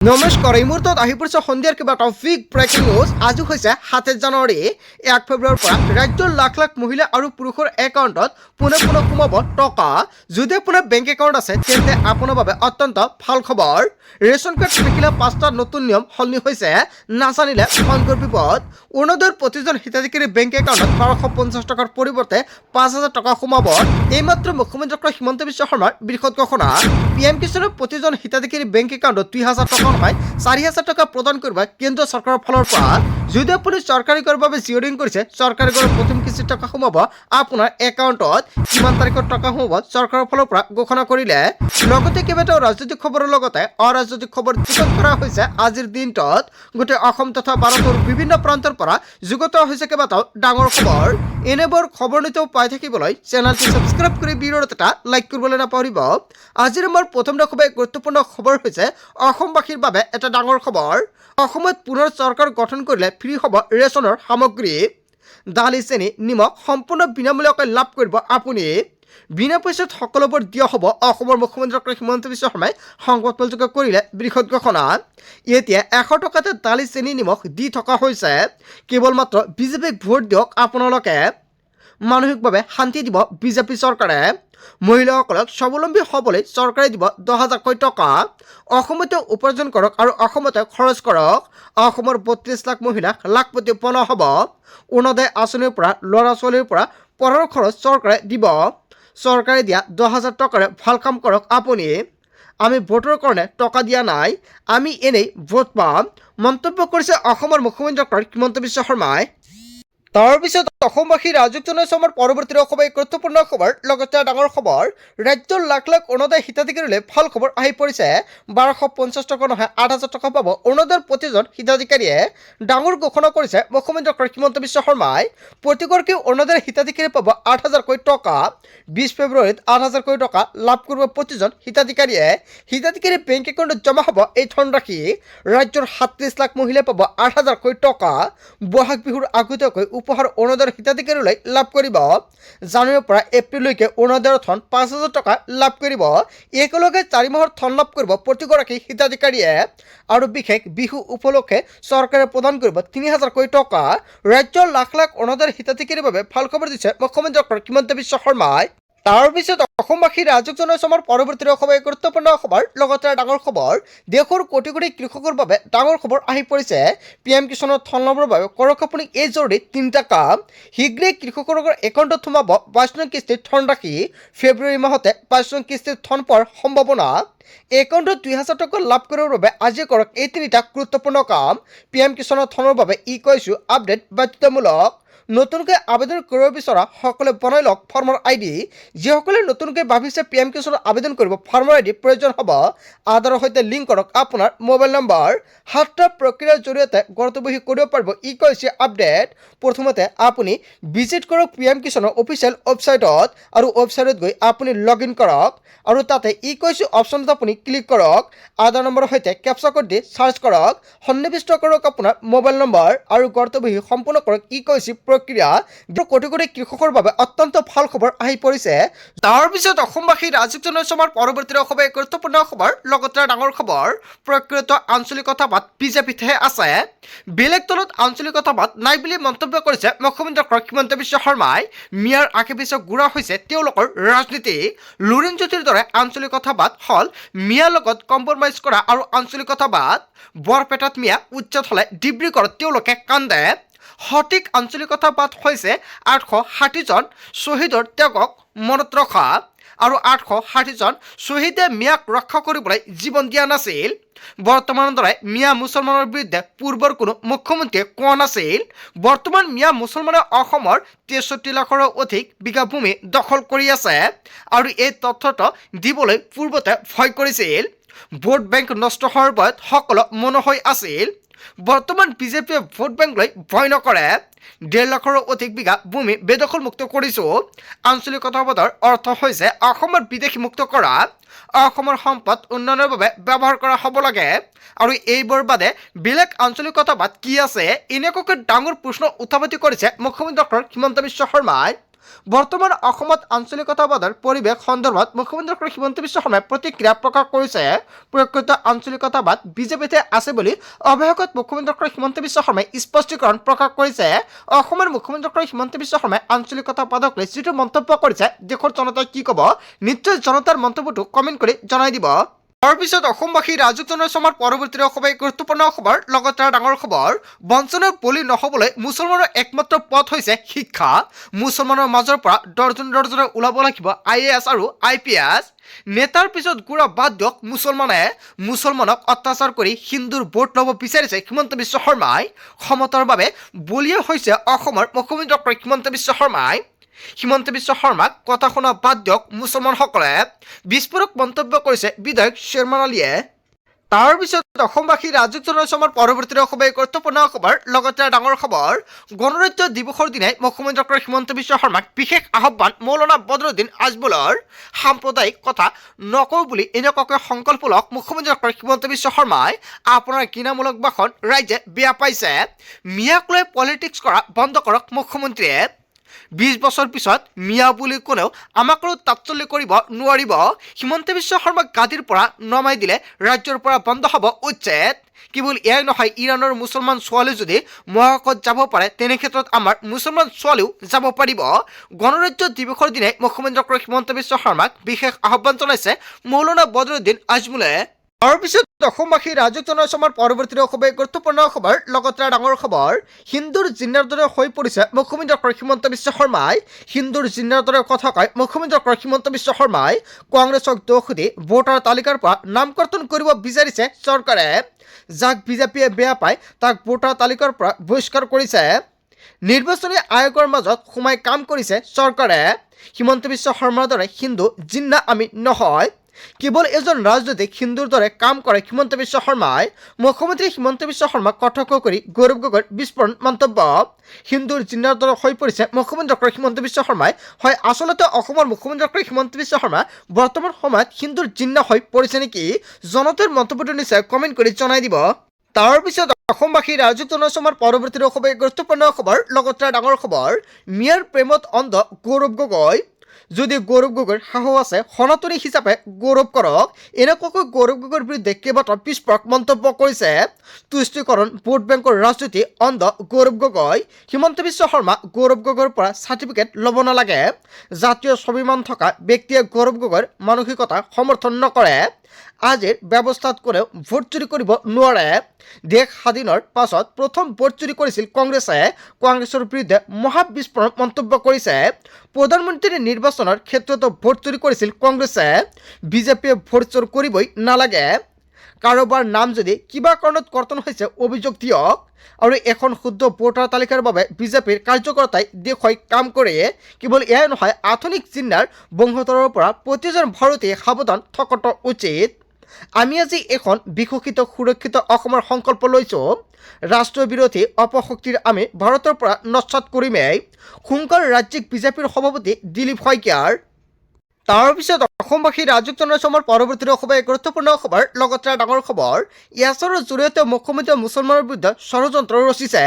নমস্কাৰ এই মুহূৰ্তত আহি পৰিছে সন্ধিয়াৰ কিবা টপিক ব্ৰেকিং নিউজ। আজি হৈছে 7 জানুৱাৰী 1 ফেব্ৰুৱাৰীৰ পৰা ৰাজ্যৰ লাখ লাখ মহিলা আৰু পুৰুষৰ একাউণ্টত পুনৰ সোমাব টকা। যদি আপোনাৰ বেংক একাউণ্ট আছে তেন্তে আপোনাৰ বাবে অত্যন্ত ভাল খবৰ। ৰেচন কাৰ্ড থাকিলে 5টা নতুন নিয়ম সলনি হৈছে, নাজানিলে ভয়ংকৰ বিপদ। অৰুণোদয়ৰ প্ৰতিজন হিতাধিকাৰী বেংক একাউণ্টত 1250 টকাৰ পৰিৱৰ্তে 5000 টকা সোমাব। এইমাত্ৰ মুখ্যমন্ত্ৰী ডক্টৰ হিমন্ত বিশ্ব শৰ্মাৰ বৃহৎ ঘোষণা। PM কিষাণৰ প্ৰতিজন হিতাধিকাৰী বেংক একাউণ্টত 2000 টকা নহয় 4000 টকা প্ৰদান কৰিব কেন্দ্ৰীয় চৰকাৰৰ ফালৰ পৰা। যদি আপুনি চৰকাৰী কৰৰ বাবে জিঅ'ৰিং কৰিছে, চৰকাৰী কৰৰ প্ৰথম কিস্তিৰ টকা সোমাব আপোনাৰ একাউণ্টত। কিমান তাৰিখত টকা সোমাব চৰকাৰৰ ফালৰ পৰা ঘোষণা কৰিলে। লগতে কেইবাটাও ৰাজনৈতিক খবৰৰ লগতে অৰাজনৈতিক খবৰ যুগুত কৰা হৈছে আজিৰ দিনটোত। গোটেই অসম তথা ভাৰতৰ বিভিন্ন প্ৰান্তৰ পৰা যুগুত হৈছে কেইবাটাও ডাঙৰ খবৰ। এনেবোৰ খবৰ নিতেও পাই থাকিবলৈ চেনেলটি ছাবস্ক্ৰাইব কৰি ভিডিঅ'ত এটা লাইক কৰিবলৈ নাপাহৰিব। আজিৰ আমাৰ প্ৰথমটো খুবেই গুৰুত্বপূৰ্ণ খবৰ হৈছে অসমবাসীৰ বাবে এটা ডাঙৰ খবৰ। অসমত পুনৰ চৰকাৰ গঠন কৰিলে ফ্ৰী হ'ব ৰেচনৰ সামগ্ৰী। দালি, চেনি, নিমখ সম্পূৰ্ণ বিনামূলীয়াকৈ লাভ কৰিব আপুনি। বিনা পইচাত সকলোবোৰ দিয়া হ'ব। অসমৰ মুখ্যমন্ত্ৰী ডক্টৰ হিমন্ত বিশ্ব শৰ্মাই সংবাদমেলযোগে কৰিলে বৃহৎ ঘোষণা। এতিয়া 100 টকাতে দালি, চেনি, নিমখ দি থকা হৈছে। কেৱল মাত্ৰ বিজেপিক ভোট দিয়ক আপোনালোকে। মানসিকভাৱে শান্তি দিব বিজেপি চৰকাৰে। মহিলাসকলক স্বাৱলম্বী হ'বলৈ চৰকাৰে দিব 10,000 টকা। অসমতে উপাৰ্জন কৰক আৰু অসমতে খৰচ কৰক। অসমৰ 32 লাখ মহিলাক লাখপতি বনোৱা হ'ব। অৰুণোদয় আঁচনিৰ পৰা ল'ৰা ছোৱালীৰ পৰা পঢ়াৰ খৰচ চৰকাৰে দিব। চৰকাৰে দিয়া 10,000 টকাৰে ভাল কাম কৰক আপুনি। আমি ভোটৰ কাৰণে টকা দিয়া নাই, আমি এনেই ভোট পাম, মন্তব্য কৰিছে অসমৰ মুখ্যমন্ত্ৰী ডক্টৰ হিমন্ত বিশ্ব শৰ্মাই। তাৰপিছত অসমবাসী ৰাজুক জনাইছে আমাৰ পৰৱৰ্তী খুবেই গুৰুত্বপূৰ্ণ খবৰ। লগতে ডাঙৰ খবৰ, ৰাজ্যৰ লাখ লাখ অৰুণোদয় হিতাধিকাৰীলৈ ভাল খবৰ আহি পৰিছে। 1250 টকা নহয় 8000 টকা পাব অৰুণোদয়ৰ প্ৰতিজন হিতাধিকাৰীয়ে। ডাঙৰ ঘোষণা কৰিছে মুখ্যমন্ত্ৰী ডক্টৰ হিমন্ত বিশ্ব শৰ্মাই। প্ৰতিগৰাকী অৰুণোদয়ৰ হিতাধিকাৰী পাব 8000 টকা। 20 ফেব্ৰুৱাৰীত 8000 টকা লাভ কৰিব প্ৰতিজন হিতাধিকাৰীয়ে। হিতাধিকাৰী বেংক একাউণ্টত জমা হ'ব এই ধনৰাশি। ৰাজ্যৰ 37 লাখ মহিলাই পাব 8000 টকা। বহাগ বিহুৰ আগতীয়াকৈ উপহাৰ অৰুণোদয়ৰ হিতাধিকাৰীলৈ লাভ কৰিব। জানুৱাৰীৰ পৰা এপ্ৰিললৈকে অৰুণোদয়ৰ ধন 5000 টকা লাভ কৰিব। একেলগে 4 মাহৰ ধন লাভ কৰিব প্ৰতিগৰাকী হিতাধিকাৰীয়ে। আৰু বিশেষ বিহু উপলক্ষে চৰকাৰে প্ৰদান কৰিব 3000 টকা। ৰাজ্যৰ লাখ লাখ অৰুণোদয়ৰ হিতাধিকাৰীৰ বাবে ভাল খবৰ দিছে মুখ্যমন্ত্ৰী ডক্টৰ হিমন্ত বিশ্ব শৰ্মাই। তাৰপিছত অসমবাসী ৰাজুক জনাইছে আমাৰ পৰৱৰ্তী খুবেই গুৰুত্বপূৰ্ণ খবৰ। লগতে ডাঙৰ খবৰ, দেশৰ কোটি কোটি কৃষকৰ বাবে ডাঙৰ খবৰ আহি পৰিছে। PM কিষাণৰ ধন লাভৰ বাবে কৰক আপুনি এই জৰুৰী 3টা কাম। শীঘ্ৰেই কৃষকৰ একাউণ্টত সোমাব 22 নং কিস্তিৰ ধনৰাশি। ফেব্ৰুৱাৰী মাহতে 22 নং কিস্তিৰ ধন পোৱাৰ সম্ভাৱনা। একাউণ্টত 2000 টকা লাভ কৰিবৰ বাবে আজি কৰক এই 3টা গুৰুত্বপূৰ্ণ কাম। PM কিষাণৰ ধনৰ বাবে ইকৈছো আপডেট বাধ্যতামূলক। নতুনকৈ আবেদন কৰিব বিচৰা সকলে বনাই লওক ফাৰ্মাৰ ID। যিসকলে নতুনকৈ ভাবিছে PM কিষাণত আবেদন কৰিব, ফাৰ্মাৰ ID প্ৰয়োজন হ'ব। আধাৰৰ সৈতে লিংক কৰক আপোনাৰ মোবাইল নম্বৰ। 7টা প্ৰক্ৰিয়াৰ জৰিয়তে ঘৰতে বহি কৰিব পাৰিব ইকৈছো আপডেট। প্ৰথমতে আপুনি ভিজিট কৰক PM কিষাণৰ অফিচিয়েল ৱেবছাইটত আৰু ৱেবছাইটত গৈ আপুনি লগ ইন কৰক আৰু তাতে ইকৈছো অপশ্যনত আপুনি ক্লিক কৰক। আধাৰ নম্বৰৰ সৈতে কেপচা কোড দি চাৰ্চ কৰক। সন্নিৱিষ্ট কৰক আপোনাৰ মোবাইল নম্বৰ আৰু ঘৰতে বহি সম্পূৰ্ণ কৰক ইকৈছো প্ৰক্ৰিয়া। কোটি কোটি কৃষকৰ বাবে অত্যন্ত ভাল খবৰ আহি পৰিছে। তাৰপিছত অসমবাসী ৰাজুক জনাইছে আমাৰ পৰৱৰ্তী খুবেই গুৰুত্বপূৰ্ণ খবৰ। লগতে ডাঙৰ খবৰ, প্ৰকৃত আঞ্চলিকতাবাদ বিজেপিতহে আছে, বেলেগ দলত আঞ্চলিকতাবাদ নাই বুলি মন্তব্য কৰিছে মুখ্যমন্ত্ৰী ডক্টৰ হিমন্ত বিশ্ব শৰ্মাই। মিয়াৰ আশে পিছে গুৰা হৈছে তেওঁলোকৰ ৰাজনীতি। লুৰিণ জ্যোতিৰ দৰে আঞ্চলিকতাবাদ হ'ল মিয়াৰ লগত কম্প্ৰমাইজ কৰা আৰু আঞ্চলিকতাবাদ। বৰপেটাত মিয়া উচ্ছেদ হ'লে ডিব্ৰুগড়ত তেওঁলোকে কান্দে। সঠিক আঞ্চলিকতাবাদ হৈছে 860 জন শ্বহীদৰ ত্যাগক মনত ৰখা। আৰু 860 জন শ্বহীদে মিয়াক ৰক্ষা কৰিবলৈ জীৱন দিয়া নাছিল। বৰ্তমানৰ দৰে মিয়া মুছলমানৰ বিৰুদ্ধে পূৰ্বৰ কোনো মুখ্যমন্ত্ৰীয়ে কোৱা নাছিল। বৰ্তমান মিয়া মুছলমানে অসমৰ 63 লাখৰো অধিক বিঘা ভূমি দখল কৰি আছে আৰু এই তথ্যটো দিবলৈ পূৰ্বতে ভয় কৰিছিল। ভোট বেংক নষ্ট হোৱাৰ ভয়ত সকলো মন হৈ আছিল। বৰ্তমান বিজেপিয়ে ভোট বেংক লৈ ভয় নকৰে। 1.5 লাখৰো অধিক বিঘা ভূমি বেদখলমুক্ত কৰিছোঁ। আঞ্চলিকতাবাদৰ অৰ্থ হৈছে অসমৰ বিদেশী মুক্ত কৰা। অসমৰ সম্পদ উন্নয়নৰ বাবে ব্যৱহাৰ কৰা হ'ব লাগে আৰু এইবোৰ বাদে বেলেগ আঞ্চলিকতাবাদ কি আছে, এনেকুৱাকৈ ডাঙৰ প্ৰশ্ন উত্থাপিত কৰিছে মুখ্যমন্ত্ৰী ডক্টৰ হিমন্ত বিশ্ব শৰ্মাই। বৰ্তমান অসমত আঞ্চলিকতাবাদৰ পৰিৱেশ সন্দৰ্ভত মুখ্যমন্ত্ৰী ডক্টৰ হিমন্ত বিশ্ব শৰ্মাই প্ৰতিক্ৰিয়া প্ৰকাশ কৰিছে। প্ৰকৃত আঞ্চলিকতাবাদ বিজেপিতে আছে বুলি অৱশেষত মুখ্যমন্ত্ৰী ডক্টৰ হিমন্ত বিশ্ব শৰ্মাই স্পষ্টীকৰণ প্ৰকাশ কৰিছে। অসমৰ মুখ্যমন্ত্ৰী ডক্টৰ হিমন্ত বিশ্ব শৰ্মাই আঞ্চলিকতাবাদক লৈ যিটো মন্তব্য কৰিছে, দেশৰ জনতাই কি ক'ব, নিশ্চয় জনতাৰ মন্তব্যটো কমেণ্ট কৰি জনাই দিব। তাৰপিছত অসমবাসী ৰাজুক জনাইছে আমাৰ পৰৱৰ্তী খুবেই গুৰুত্বপূৰ্ণ খবৰ, লগতে ডাঙৰ খবৰ, বঞ্চনাৰ বলি নহ'বলৈ মুছলমানৰ একমাত্ৰ পথ হৈছে শিক্ষা। মুছলমানৰ মাজৰ পৰা দৰ্জনে ওলাব লাগিব IAS আৰু IPS। নেতাৰ পিছত গুৰা বাদ দিয়ক মুছলমানক অত্যাচাৰ কৰি হিন্দুৰ ভোট ল'ব বিচাৰিছে হিমন্ত বিশ্ব শৰ্মাই। ক্ষমতাৰ বাবে বলিয়া হৈছে অসমৰ মুখ্যমন্ত্ৰী ডক্টৰ হিমন্ত বিশ্ব শৰ্মাই। হিমন্ত বিশ্ব শৰ্মাক কথা শুনা বাদ দিয়ক মুছলমানসকলে, বিস্ফোৰক মন্তব্য কৰিছে বিধায়ক শ্বেৰমান আলীয়ে। তাৰপিছত অসমবাসী ৰাজুক জনাইছে আমাৰ পৰৱৰ্তী খুবেই গুৰুত্বপূৰ্ণ খবৰ, লগতে ডাঙৰ খবৰ, গণৰাজ্য দিৱসৰ দিনাই মুখ্যমন্ত্ৰী ডক্টৰ হিমন্ত বিশ্ব শৰ্মাক বিশেষ আহ্বান মৌলানা বদৰুদ্দিন আজমলৰ। সাম্প্ৰদায়িক কথা নকওঁ বুলি এনেকুৱাকৈ সংকল্প লওক মুখ্যমন্ত্ৰী ডক্টৰ হিমন্ত বিশ্ব শৰ্মাই। আপোনাৰ ঘৃণামূলক ভাষণ ৰাইজে বেয়া পাইছে, মিয়াক লৈ পলিটিক্স কৰা বন্ধ কৰক মুখ্যমন্ত্ৰীয়ে। 20 বছৰ পিছত মিয়া বুলি কোনেও আমাক আৰু তাৎসল্য কৰিব নোৱাৰিব। হিমন্ত বিশ্ব শৰ্মাক গাদীৰ পৰা নমাই দিলে ৰাজ্যৰ পৰা বন্ধ হ'ব উচ্ছেদ। কেৱল এয়াই নহয়, ইৰাণৰ মুছলমান ছোৱালী যদি মহাকাশত যাব পাৰে, তেনে ক্ষেত্ৰত আমাৰ মুছলমান ছোৱালীও যাব পাৰিব। গণৰাজ্য দিৱসৰ দিনাই মুখ্যমন্ত্ৰী ডক্টৰ হিমন্ত বিশ্ব শৰ্মাক বিশেষ আহ্বান জনাইছে মৌলানা বদৰুদ্দিন আজমলে। তাৰপিছত অসমবাসী ৰাজুক জনাইছে আমাৰ পৰৱৰ্তী খুবেই গুৰুত্বপূৰ্ণ খবৰ, লগতে ডাঙৰ খবৰ, হিন্দুৰ জিন্নাৰ দৰে হৈ পৰিছে মুখ্যমন্ত্ৰী ডক্টৰ হিমন্ত বিশ্ব শৰ্মাই। হিন্দুৰ জিন্নাৰ দৰে কথা কয় মুখ্যমন্ত্ৰী ডক্টৰ হিমন্ত বিশ্ব শৰ্মাই। কংগ্ৰেছক দোষ দি ভোটাৰ তালিকাৰ পৰা নাম কৰ্তন কৰিব বিচাৰিছে চৰকাৰে। যাক বিজেপিয়ে বেয়া পায় তাক ভোটাৰ তালিকাৰ পৰা বহিষ্কাৰ কৰিছে। নিৰ্বাচনী আয়োগৰ মাজত সোমাই কাম কৰিছে চৰকাৰে। হিমন্ত বিশ্ব শৰ্মাৰ দৰে হিন্দু জিন্না আমি নহয়। কেৱল এজন ৰাজনৈতিক হিন্দুৰ দৰে কাম কৰে হিমন্ত বিশ্ব শৰ্মাই। মুখ্যমন্ত্ৰী হিমন্ত বিশ্ব শৰ্মাক কটাক্ষ কৰি গৌৰৱ গগৈৰ বিস্ফোৰণ মন্তব্য। হিন্দুৰ জিন্নাৰ দৰে হৈ পৰিছে মুখ্যমন্ত্ৰী ডক্টৰ হিমন্ত বিশ্ব শৰ্মাই। হয়, আচলতে অসমৰ মুখ্যমন্ত্ৰী ডক্টৰ হিমন্ত বিশ্ব শৰ্মা বৰ্তমান সময়ত হিন্দুৰ জিন্না হৈ পৰিছে নেকি? জনতাৰ মন্তব্যটো নিশ্চয় কমেণ্ট কৰি জনাই দিব। তাৰপিছত অসমবাসী ৰাজুক জনাইছে আমাৰ পৰৱৰ্তী খুবেই গুৰুত্বপূৰ্ণ খবৰ, লগতে ডাঙৰ খবৰ, মিয়াৰ প্ৰেমত অন্ধ গৌৰৱ গগৈ। যদি গৌৰৱ গগৈৰ সাহস আছে, সনাতনী হিচাপে গৌৰৱ কৰক। এনেকুৱাকৈ গৌৰৱ গগৈৰ বিৰুদ্ধে কেইবাটাও বিস্ফোৰক মন্তব্য কৰিছে। তুষ্টিকৰণ ভোট বেংকৰ ৰাজনীতি অন্ধ গৌৰৱ গগৈ। হিমন্ত বিশ্ব শৰ্মা গৌৰৱ গগৈৰ পৰা চাৰ্টিফিকেট ল'ব নালাগে। জাতীয় স্বাভিমান থকা ব্যক্তিয়ে গৌৰৱ গগৈৰ মানসিকতা সমৰ্থন নকৰে। আজিৰ ব্যৱস্থাত কোনেও ভোট চুৰি কৰিব নোৱাৰে। দেশ স্বাধীনৰ পাছত প্ৰথম ভোট চুৰি কৰিছিল কংগ্ৰেছে। কংগ্ৰেছৰ বিৰুদ্ধে মহাবিস্ফোৰণ মন্তব্য কৰিছে। প্ৰধানমন্ত্ৰীৰ নিৰ্বাচনৰ ক্ষেত্ৰতো ভোট চুৰি কৰিছিল কংগ্ৰেছে। বিজেপিয়ে ভোট চুৰ কৰিবই নালাগে। কাৰোবাৰ নাম যদি কিবা কাৰণত কৰ্তন হৈছে অভিযোগ দিয়ক। আৰু এখন শুদ্ধ ভোটাৰ তালিকাৰ বাবে বিজেপিৰ কাৰ্যকৰ্তাই দেখুৱাই কাম কৰে। কেৱল এয়াই নহয়, আধুনিক জিন্নাৰ বংশধৰৰ পৰা প্ৰতিজন ভাৰতীয় সাৱধান থকাটো উচিত। আমি আজি এখন বিকশিত সুৰক্ষিত অসমৰ সংকল্প লৈছোঁ। ৰাষ্ট্ৰীয় বিৰোধী অপশক্তিৰ আমি ভাৰতৰ পৰা নস্যাৎ কৰিমেই। হুংকাৰ ৰাজ্যিক বিজেপিৰ সভাপতি দিলীপ শইকীয়াৰ। তাৰপিছত অসমবাসী ৰাজুক জনাইছে আমাৰ পৰৱৰ্তী খুবেই গুৰুত্বপূৰ্ণ খবৰ, লগতে ডাঙৰ খবৰ, ইয়াছৰ জৰিয়তে মুখ্যমন্ত্ৰীয়ে মুছলমানৰ বিৰুদ্ধে ষড়যন্ত্ৰ ৰচিছে।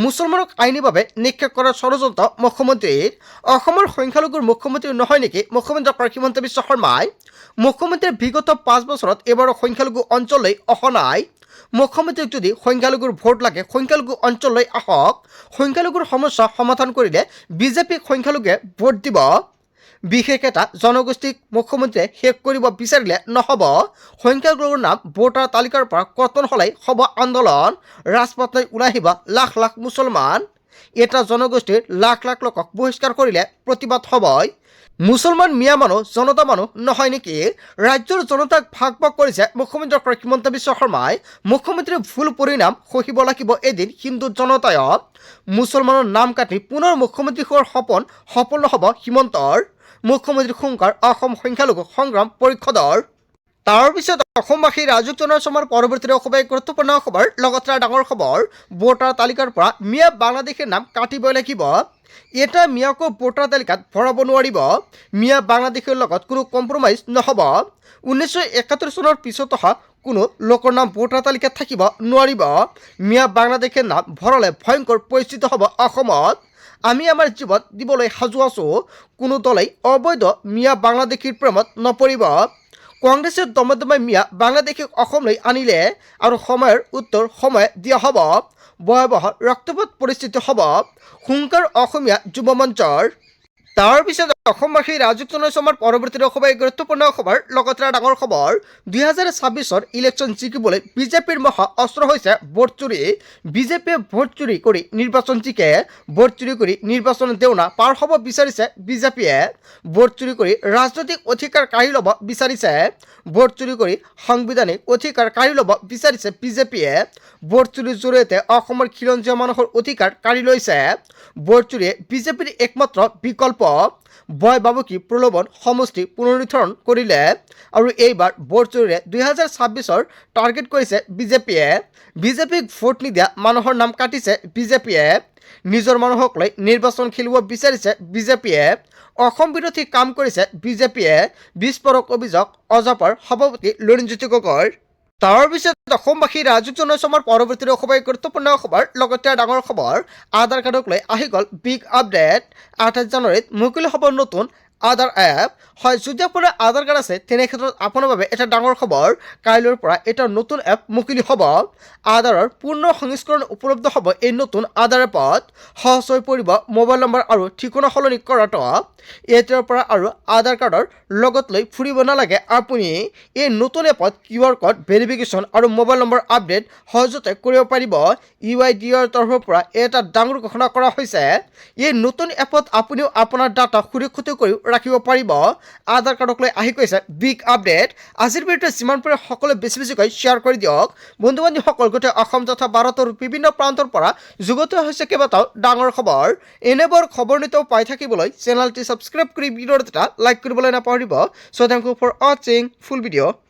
মুছলমানক আইনীভাৱে নিক্ষেপ কৰাৰ ষড়যন্ত্ৰ মুখ্যমন্ত্ৰীৰ। অসমৰ সংখ্যালঘুৰ মুখ্যমন্ত্ৰী নহয় নেকি মুখ্যমন্ত্ৰী ডক্টৰ হিমন্ত বিশ্ব শৰ্মাই? মুখ্যমন্ত্ৰীয়ে বিগত 5 বছৰত এবাৰো সংখ্যালঘু অঞ্চললৈ অহা নাই। মুখ্যমন্ত্ৰীক যদি সংখ্যালঘুৰ ভোট লাগে, সংখ্যালঘু অঞ্চললৈ আহক। সংখ্যালঘুৰ সমস্যা সমাধান কৰিলে বিজেপিক সংখ্যালঘুৱে ভোট দিব। বিশেষ এটা জনগোষ্ঠীক মুখ্যমন্ত্ৰীয়ে শেষ কৰিব বিচাৰিলে নহ'ব। সংখ্যালঘুৰ নাম ভোটাৰ তালিকাৰ পৰা কৰ্তন হ'লেই হ'ব আন্দোলন। ৰাজপথলৈ ওলাই আহিব লাখ লাখ মুছলমান। এটা জনগোষ্ঠীৰ লাখ লাখ লোকক বহিষ্কাৰ কৰিলে প্ৰতিবাদ হ'বই। মুছলমান মিয়া মানুহ জনতা মানুহ নহয় নেকি? ৰাজ্যৰ জনতাক ভাগ ভাগ কৰিছে মুখ্যমন্ত্ৰী ডক্টৰ হিমন্ত বিশ্ব শৰ্মাই। মুখ্যমন্ত্ৰীৰ ভুল পৰিণাম সহিব লাগিব এদিন হিন্দু জনতায়। মুছলমানৰ নাম কাটি পুনৰ মুখ্যমন্ত্ৰী হোৱাৰ সপোন সফল নহ'ব হিমন্তৰ। মুখ্যমন্ত্ৰী হুংকাৰ অসম সংখ্যালঘু সংগ্ৰাম পৰিষদৰ। তাৰপিছত অসমবাসী ৰাজুক জনাইছে আমাৰ পৰৱৰ্তী খুবেই গুৰুত্বপূৰ্ণ খবৰ, লগতে ডাঙৰ খবৰ, ভোটাৰ তালিকাৰ পৰা মিয়া বাংলাদেশীৰ নাম কাটিবই লাগিব। এটা মিয়াকো ভোটাৰ তালিকাত ভৰাব নোৱাৰিব। মিয়া বাংলাদেশীৰ লগত কোনো কম্প্ৰমাইজ নহ'ব। 1971 চনৰ পিছত অহা কোনো লোকৰ নাম ভোটাৰ তালিকাত থাকিব নোৱাৰিব। মিয়া বাংলাদেশীৰ নাম ভৰালে ভয়ংকৰ পৰিস্থিতি হ'ব অসমত। আমি আমাৰ জীৱন দিবলৈ সাজু আছোঁ কোনো দলেই অবৈধ মিয়া বাংলাদেশীৰ প্ৰেমত নপৰিব কংগ্ৰেছে দমে মিয়া বাংলাদেশীক অসমলৈ আনিলে আৰু সময়ৰ উত্তৰ সময়ে দিয়া হ'ব ভয়াৱহ ৰক্তপাত পৰিস্থিতি হ'ব হুংকাৰ অসমীয়া যুৱ মঞ্চৰ তাৰ পিছত অসমবাসী ৰাজযুক্ত আমাৰ পৰৱৰ্তী সভাই গুৰুত্বপূৰ্ণ খবৰ লগতে ডাঙৰ খবৰ 2026 ইলেকশ্যন জিকিবলৈ বিজেপিৰ মহা অস্ত্ৰ হৈছে ভোট চুৰি বিজেপিয়ে ভোট চুৰি কৰি নিৰ্বাচন জিকে ভোট চুৰি কৰি নিৰ্বাচন দেওনা পাৰ হ'ব বিচাৰিছে বিজেপিয়ে ভোট চুৰি কৰি ৰাজনৈতিক অধিকাৰ কাঢ়ি ল'ব বিচাৰিছে ভোট চুৰি কৰি সাংবিধানিক অধিকাৰ কাঢ়ি ল'ব বিচাৰিছে বিজেপিয়ে ভোট চুৰিৰ জৰিয়তে অসমৰ খিলঞ্জীয়া মানুহৰ অধিকাৰ কাঢ়ি লৈছে ভোট চুৰিয়ে বিজেপিৰ একমাত্ৰ বিকল্প ভয় বাবুকি প্ৰলোভন সমষ্টি পুনৰুদ্ধাৰণ কৰিলে আৰু এইবাৰ ভোট চুৰিৰে 2026 টাৰ্গেট কৰিছে বিজেপিক ভোট নিদিয়া মানুহৰ নাম কাটিছে বিজেপিয়ে নিজৰ মানুহক লৈ নিৰ্বাচন খেলিব বিচাৰিছে বিজেপিয়ে অসম বিৰোধী কাম কৰিছে বিজেপিয়ে বিস্ফোৰক অভিযোগ অজাপৰ সভাপতি লুৰিণজ্যোতি গগৈৰ তাৰ পিছত অসমবাসী ৰাজযুক্ত আমাৰ পৰৱৰ্তী সভাই গুৰুত্বপূৰ্ণ খবৰ লগতে ডাঙৰ খবৰ আধাৰ কাৰ্ডক লৈ আহি গ'ল বিগ আপডেট 28 জানুৱাৰীত মুকলি হ'ব নতুন আধাৰ এপ হয় যদি আপোনাৰ আধাৰ কাৰ্ড আছে তেনেক্ষেত্ৰত আপোনাৰ বাবে এটা ডাঙৰ খবৰ কাইলৈৰ পৰা এটা নতুন এপ মুকলি হ'ব আধাৰৰ পূৰ্ণ সংস্কৰণ উপলব্ধ হ'ব এই নতুন আধাৰ এপত সহজ হৈ পৰিব মোবাইল নম্বৰ আৰু ঠিকনা সলনি কৰাটো এতিয়াৰ পৰা আৰু আধাৰ কাৰ্ডৰ লগত লৈ ফুৰিব নালাগে আপুনি এই নতুন এপত QR কোড ভেৰিফিকেশ্যন আৰু মোবাইল নম্বৰ আপডেট সহজতে কৰিব পাৰিব UIDৰ তৰফৰ পৰা এটা ডাঙৰ ঘোষণা কৰা হৈছে এই নতুন এপত আপুনিও আপোনাৰ ডাটা সুৰক্ষিত কৰি ৰাখিব পাৰিব আধাৰ কাৰ্ডক লৈ আহি গৈছে বিগ আপডেট আজিৰ ভিডিঅ'টো যিমান পাৰে সকলোৱে বেছিকৈ শ্বেয়াৰ কৰি দিয়ক বন্ধু বান্ধৱীসকল গোটেই অসম তথা ভাৰতৰ বিভিন্ন প্ৰান্তৰ পৰা যুগত হৈছে কেইবাটাও ডাঙৰ খবৰ এনেবোৰ খবৰ নিতৌ পাই থাকিবলৈ চেনেলটি সাবস্ক্ৰাইব কৰি ভিডিঅ'টো এটা লাইক কৰিবলৈ নাপাহৰিব সো থ্যাংক ইউ ফৰ ৱাচিং ফুল ভিডিঅ'